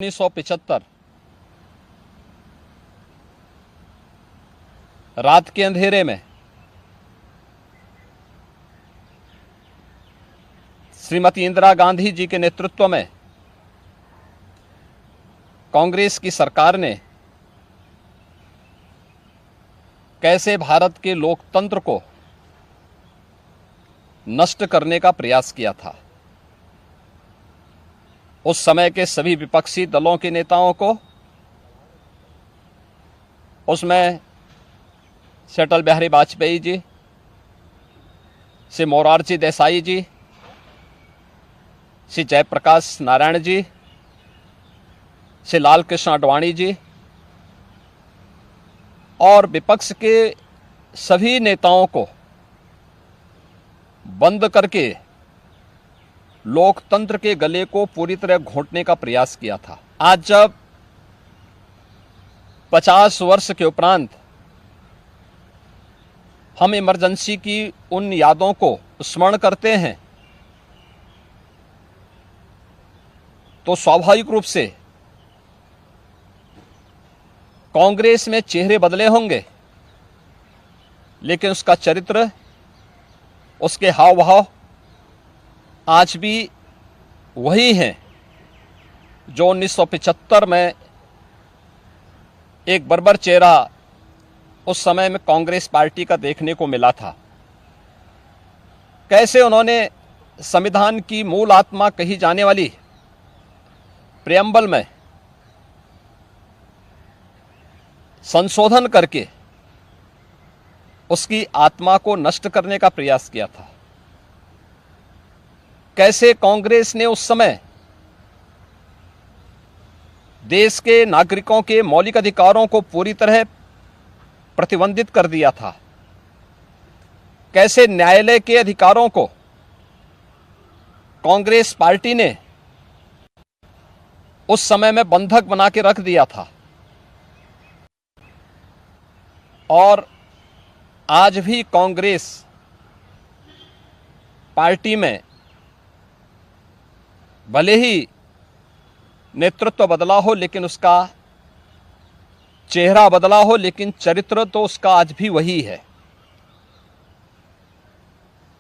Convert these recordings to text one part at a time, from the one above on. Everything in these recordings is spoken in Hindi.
1975 रात के अंधेरे में श्रीमती इंदिरा गांधी जी के नेतृत्व में कांग्रेस की सरकार ने कैसे भारत के लोकतंत्र को नष्ट करने का प्रयास किया था। उस समय के सभी विपक्षी दलों के नेताओं को, उसमें से अटल बिहारी वाजपेयी जी, से मोरारजी देसाई जी, से जयप्रकाश नारायण जी, से लाल कृष्ण आडवाणी जी और विपक्ष के सभी नेताओं को बंद करके लोकतंत्र के गले को पूरी तरह घोंटने का प्रयास किया था। आज जब 50 वर्ष के उपरांत हम इमरजेंसी की उन यादों को स्मरण करते हैं तो स्वाभाविक रूप से कांग्रेस में चेहरे बदले होंगे, लेकिन उसका चरित्र, उसके हाव भाव आज भी वही हैं जो 1975 में एक बर्बर चेहरा उस समय में कांग्रेस पार्टी का देखने को मिला था। कैसे उन्होंने संविधान की मूल आत्मा कही जाने वाली प्रेम्बल में संशोधन करके उसकी आत्मा को नष्ट करने का प्रयास किया था। कैसे कांग्रेस ने उस समय देश के नागरिकों के मौलिक अधिकारों को पूरी तरह प्रतिबंधित कर दिया था। कैसे न्यायालय के अधिकारों को कांग्रेस पार्टी ने उस समय में बंधक बना के रख दिया था। और आज भी कांग्रेस पार्टी में भले ही नेतृत्व बदला हो, लेकिन उसका चेहरा बदला हो, लेकिन चरित्र तो उसका आज भी वही है।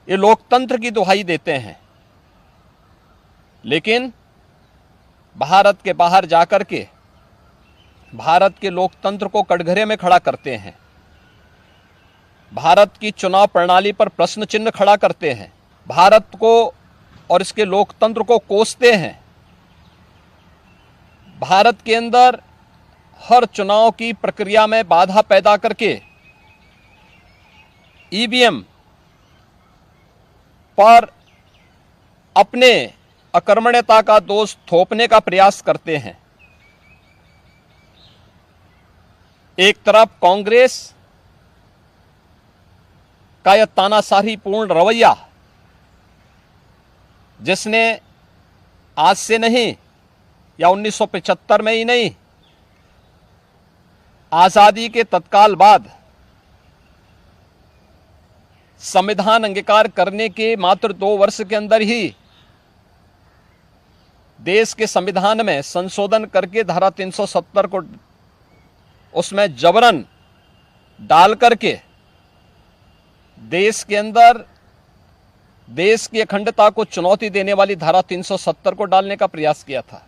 ये लोकतंत्र की दुहाई देते हैं, लेकिन भारत के बाहर जाकर के भारत के लोकतंत्र को कटघरे में खड़ा करते हैं। भारत की चुनाव प्रणाली पर प्रश्न चिन्ह खड़ा करते हैं। भारत को और इसके लोकतंत्र को कोसते हैं। भारत के अंदर हर चुनाव की प्रक्रिया में बाधा पैदा करके ईवीएम पर अपने अकर्मण्यता का दोष थोपने का प्रयास करते हैं। एक तरफ कांग्रेस का यह तानाशाही पूर्ण रवैया, जिसने आज से नहीं या 1975 में ही नहीं, आजादी के तत्काल बाद संविधान अंगीकार करने के मात्र 2 वर्ष के अंदर ही देश के संविधान में संशोधन करके धारा 370 को उसमें जबरन डाल करके देश के अंदर देश की अखंडता को चुनौती देने वाली धारा 370 को डालने का प्रयास किया था।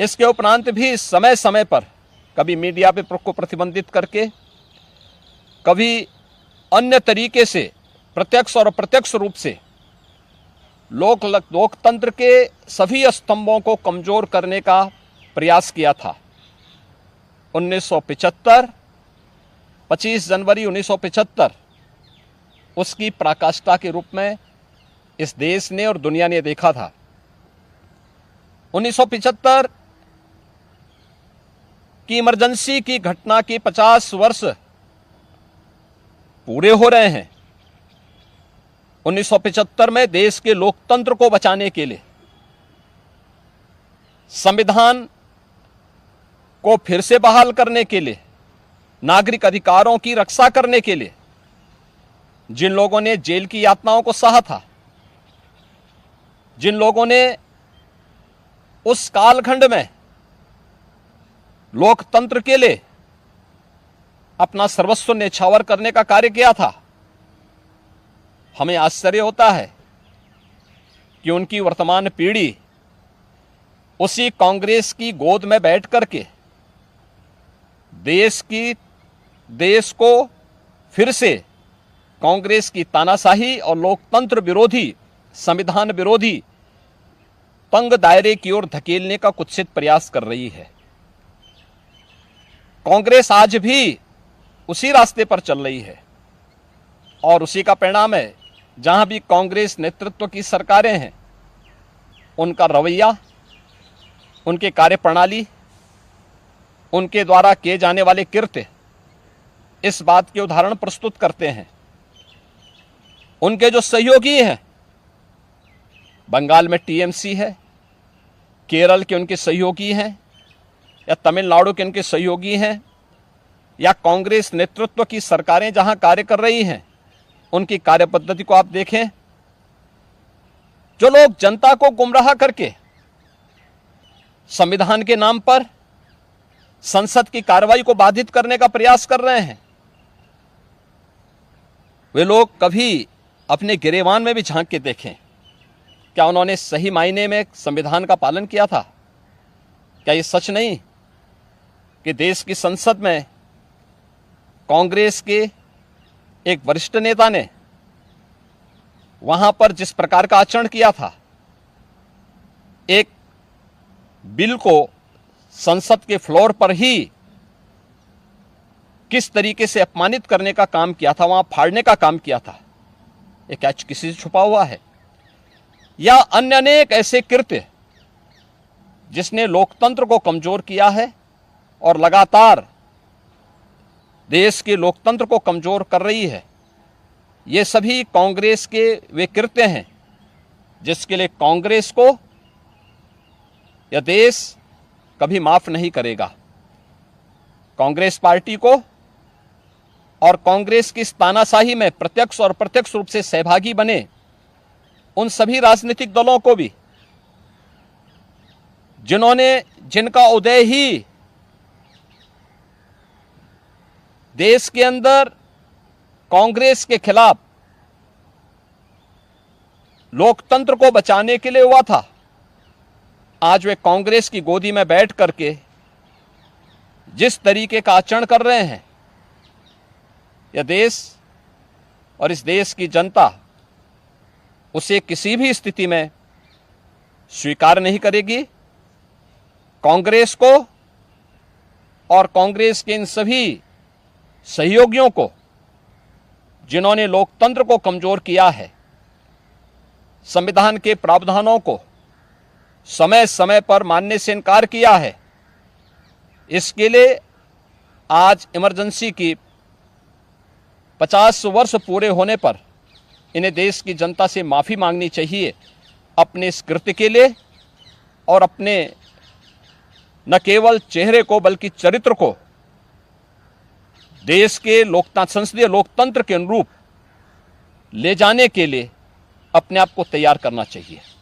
इसके उपरांत भी समय समय पर कभी मीडिया पे को प्रतिबंधित करके, कभी अन्य तरीके से प्रत्यक्ष और अप्रत्यक्ष रूप से लोकतंत्र के सभी स्तंभों को कमजोर करने का प्रयास किया था। 1975, 25 जनवरी 1975 उसकी पराकाष्ठा के रूप में इस देश ने और दुनिया ने देखा था। 1975 की इमरजेंसी की घटना के 50 वर्ष पूरे हो रहे हैं। 1975 में देश के लोकतंत्र को बचाने के लिए, संविधान को फिर से बहाल करने के लिए, नागरिक अधिकारों की रक्षा करने के लिए जिन लोगों ने जेल की यातनाओं को सहा था, जिन लोगों ने उस कालखंड में लोकतंत्र के लिए अपना सर्वस्व न्यौछावर करने का कार्य किया था। हमें आश्चर्य होता है कि उनकी वर्तमान पीढ़ी उसी कांग्रेस की गोद में बैठ करके देश को फिर से कांग्रेस की तानाशाही और लोकतंत्र विरोधी, संविधान विरोधी तंग दायरे की ओर धकेलने का कुत्सित प्रयास कर रही है। कांग्रेस आज भी उसी रास्ते पर चल रही है और उसी का परिणाम है। जहां भी कांग्रेस नेतृत्व की सरकारें हैं, उनका रवैया, उनके कार्यप्रणाली, उनके द्वारा किए जाने वाले कृत्य इस बात के उदाहरण प्रस्तुत करते हैं। उनके जो सहयोगी हैं, बंगाल में टीएमसी है, केरल के उनके सहयोगी हैं, या तमिलनाडु के उनके सहयोगी हैं, या कांग्रेस नेतृत्व की सरकारें जहां कार्य कर रही हैं, उनकी कार्य पद्धति को आप देखें। जो लोग जनता को गुमराह करके संविधान के नाम पर संसद की कार्रवाई को बाधित करने का प्रयास कर रहे हैं, वे लोग कभी अपने गिरेबान में भी झांक के देखें। क्या उन्होंने सही मायने में संविधान का पालन किया था? क्या यह सच नहीं कि देश की संसद में कांग्रेस के एक वरिष्ठ नेता ने वहां पर जिस प्रकार का आचरण किया था, एक बिल को संसद के फ्लोर पर ही किस तरीके से अपमानित करने का काम किया था, वहां फाड़ने का काम किया था, ये क्या किसी से छुपा हुआ है? या अन्य अनेक ऐसे कृत्य जिसने लोकतंत्र को कमजोर किया है और लगातार देश के लोकतंत्र को कमजोर कर रही है, ये सभी कांग्रेस के वे कृत्य हैं जिसके लिए कांग्रेस को यह देश कभी माफ नहीं करेगा। कांग्रेस पार्टी को और कांग्रेस की इस तानाशाही में प्रत्यक्ष और अप्रत्यक्ष रूप से सहभागी बने उन सभी राजनीतिक दलों को भी, जिनका उदय ही देश के अंदर कांग्रेस के खिलाफ लोकतंत्र को बचाने के लिए हुआ था, आज वे कांग्रेस की गोदी में बैठ करके जिस तरीके का आचरण कर रहे हैं, यह देश और इस देश की जनता उसे किसी भी स्थिति में स्वीकार नहीं करेगी। कांग्रेस को और कांग्रेस के इन सभी सहयोगियों को जिन्होंने लोकतंत्र को कमजोर किया है, संविधान के प्रावधानों को समय समय पर मानने से इनकार किया है, इसके लिए आज इमरजेंसी की 50 वर्ष पूरे होने पर इन्हें देश की जनता से माफी मांगनी चाहिए अपने इस कृत्य के लिए, और अपने न केवल चेहरे को बल्कि चरित्र को देश के संसदीय लोकतंत्र के अनुरूप ले जाने के लिए अपने आप को तैयार करना चाहिए।